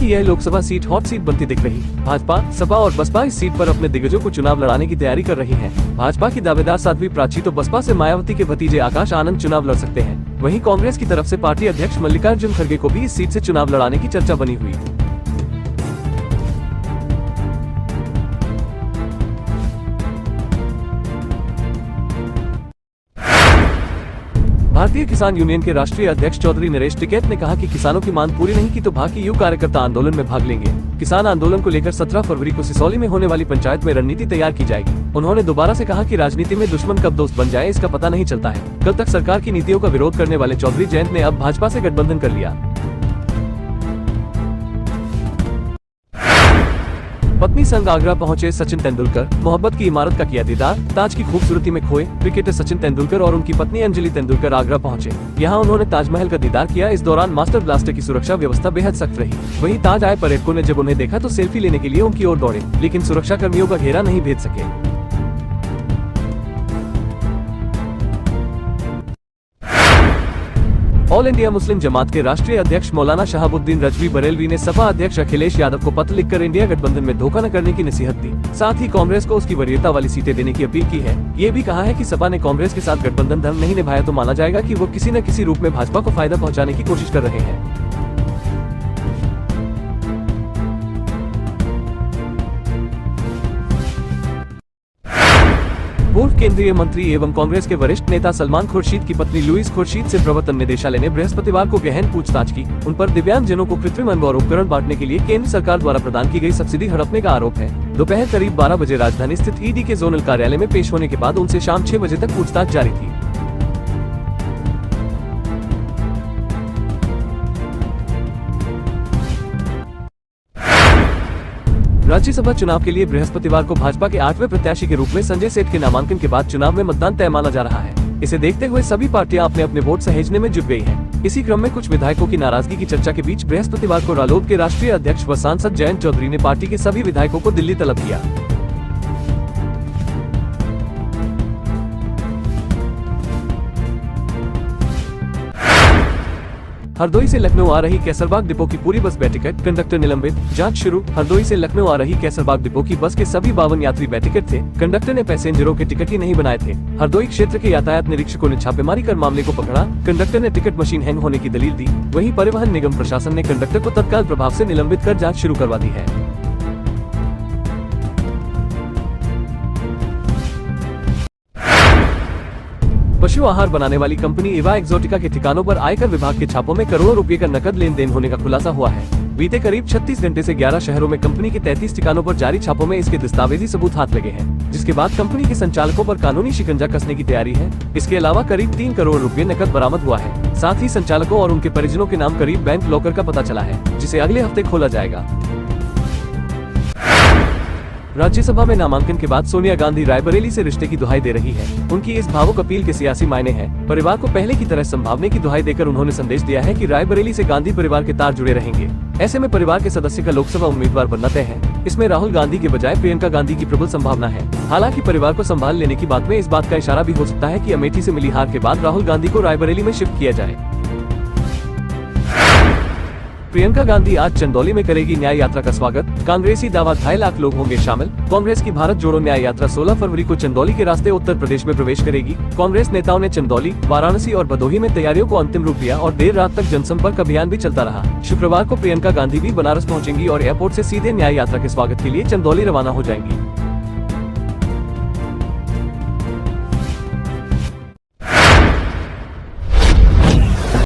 की यह Lok Sabha seat hot seat बनती दिख रही। भाजपा, सपा और बसपा इस सीट पर अपने दिग्गजों को चुनाव लड़ाने की तैयारी कर रही हैं। भाजपा की दावेदार साध्वी प्राची तो बसपा से मायावती के भतीजे आकाश आनंद चुनाव लड़ सकते हैं। वहीं कांग्रेस की तरफ से पार्टी अध्यक्ष मल्लिकार्जुन खड़गे को भी इस सीट से चुनाव लड़ाने की चर्चा बनी हुई। भारतीय किसान यूनियन के राष्ट्रीय अध्यक्ष चौधरी नरेश टिकैत ने कहा कि किसानों की मांग पूरी नहीं की तो भाजपा युवा कार्यकर्ता आंदोलन में भाग लेंगे। किसान आंदोलन को लेकर 17 फरवरी को सिसौली में होने वाली पंचायत में रणनीति तैयार की जाएगी। उन्होंने दोबारा से कहा कि राजनीति में दुश्मन कब दोस्त बन जाए इसका पता नहीं चलता है। कल तक सरकार की नीतियों का विरोध करने वाले चौधरी जयंत ने अब भाजपा से गठबंधन कर लिया। पत्नी संग आगरा पहुंचे सचिन तेंदुलकर, मोहब्बत की इमारत का किया दीदार, ताज की खूबसूरती में खोए। क्रिकेटर सचिन तेंदुलकर और उनकी पत्नी अंजलि तेंदुलकर आगरा पहुंचे। यहां उन्होंने ताजमहल का दीदार किया। इस दौरान मास्टर ब्लास्टर की सुरक्षा व्यवस्था बेहद सख्त रही। वहीं ताज आए पर्यटकों ने जब उन्हें देखा तो सेल्फी लेने के लिए उनकी ओर दौड़े, लेकिन सुरक्षा कर्मियों का घेरा नहीं भेद सके। ऑल इंडिया मुस्लिम जमात के राष्ट्रीय अध्यक्ष मौलाना शहाबुद्दीन रजवी बरेलवी ने सपा अध्यक्ष अखिलेश यादव को पत्र लिखकर इंडिया गठबंधन में धोखा न करने की नसीहत दी। साथ ही कांग्रेस को उसकी वरीयता वाली सीटें देने की अपील की है। ये भी कहा है कि सपा ने कांग्रेस के साथ गठबंधन धर्म नहीं निभाया तो माना जाएगा कि वो किसी न किसी रूप में भाजपा को फायदा पहुँचाने की कोशिश कर रहे हैं। पूर्व केंद्रीय मंत्री एवं कांग्रेस के वरिष्ठ नेता सलमान खुर्शीद की पत्नी लुईस खुर्शीद से प्रवर्तन निदेशालय ने बृहस्पतिवार को गहन पूछताछ की। उन पर दिव्यांगजनों को कृत्रिम अंग और उपकरण बांटने के लिए केंद्र सरकार द्वारा प्रदान की गई सब्सिडी हड़पने का आरोप है। दोपहर करीब 12 बजे राजधानी स्थित ईडी के जोनल कार्यालय में पेश होने के बाद उनसे शाम 6 बजे तक पूछताछ जारी थी। राज्यसभा चुनाव के लिए बृहस्पतिवार को भाजपा के 8वें प्रत्याशी के रूप में संजय सेठ के नामांकन के बाद चुनाव में मतदान तय माना जा रहा है। इसे देखते हुए सभी पार्टियां अपने अपने वोट सहेजने में जुट गई हैं। इसी क्रम में कुछ विधायकों की नाराजगी की चर्चा के बीच बृहस्पतिवार को रालोद के राष्ट्रीय अध्यक्ष व सांसद जयंत चौधरी ने पार्टी के सभी विधायकों को दिल्ली तलब किया। हरदोई से लखनऊ आ रही कैसरबाग डिपो की पूरी बस बैटिकट, कंडक्टर निलंबित, जांच शुरू। हरदोई से लखनऊ आ रही कैसरबाग डिपो की बस के सभी 52 यात्री बैटिकट थे। कंडक्टर ने पैसेंजरों के टिकट ही नहीं बनाए थे। हरदोई क्षेत्र के यातायात निरीक्षकों ने छापेमारी कर मामले को पकड़ा। कंडक्टर ने टिकट मशीन हैंग होने की दलील दी। वहीं परिवहन निगम प्रशासन ने कंडक्टर को तत्काल प्रभाव से निलंबित कर जाँच शुरू करवा दी है। पशु आहार बनाने वाली कंपनी इवा एक्सोटिका के ठिकानों पर आयकर विभाग के छापों में करोड़ों रुपए का नकद लेन देन होने का खुलासा हुआ है। बीते करीब 36 घंटे से 11 शहरों में कंपनी के 33 ठिकानों पर जारी छापों में इसके दस्तावेजी सबूत हाथ लगे हैं, जिसके बाद कंपनी के संचालकों पर कानूनी शिकंजा कसने की तैयारी है। इसके अलावा करीब 3 करोड़ रुपए नकद बरामद हुआ है। साथ ही संचालकों और उनके परिजनों के नाम करीब बैंक लॉकर का पता चला है, जिसे अगले हफ्ते खोला जाएगा। राज्यसभा में नामांकन के बाद सोनिया गांधी रायबरेली से रिश्ते की दुहाई दे रही है। उनकी इस भावुक अपील के सियासी मायने हैं। परिवार को पहले की तरह संभावने की दुहाई देकर उन्होंने संदेश दिया है कि रायबरेली से गांधी परिवार के तार जुड़े रहेंगे। ऐसे में परिवार के सदस्य का लोकसभा उम्मीदवार बनना तय है। इसमें राहुल गांधी के बजाय प्रियंका गांधी की प्रबल संभावना है। हालांकि परिवार को संभाल लेने की बात में इस बात का इशारा भी हो सकता है कि अमेठी से मिली हार के बाद राहुल गांधी को रायबरेली में शिफ्ट किया जाए। प्रियंका गांधी आज चंदौली में करेगी न्याय यात्रा का स्वागत। कांग्रेसी दावा 2.5 लाख लोग होंगे शामिल। कांग्रेस की भारत जोड़ो न्याय यात्रा 16 फरवरी को चंदौली के रास्ते उत्तर प्रदेश में प्रवेश करेगी। कांग्रेस नेताओं ने चंदौली, वाराणसी और भदोही में तैयारियों को अंतिम रूप दिया और देर रात तक जनसंपर्क अभियान भी चलता रहा। शुक्रवार को प्रियंका गांधी भी बनारस पहुंचेंगी और एयरपोर्ट से सीधे न्याय यात्रा के स्वागत के लिए चंदौली रवाना हो जाएंगी।